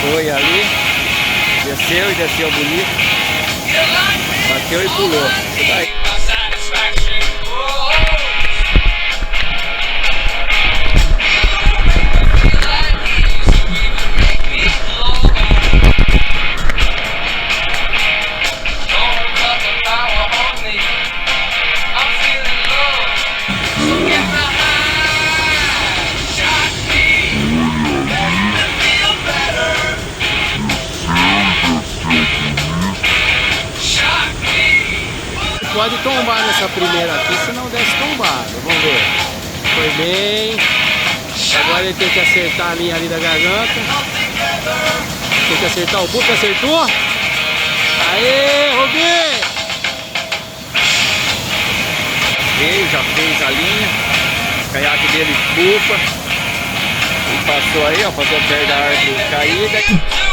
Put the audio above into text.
Foi ali, desceu e desceu bonito. Bateu e pulou. Isso daí. Pode tombar nessa primeira aqui, se não desce tombado. Vamos ver. Foi bem. Agora ele tem que acertar a linha ali da garganta. Tem que acertar o buco. Acertou. Aê, Robinho! Veio, já fez a linha. O caiaque dele bufa. Ele passou aí, ó. Passou perto da árvore caída.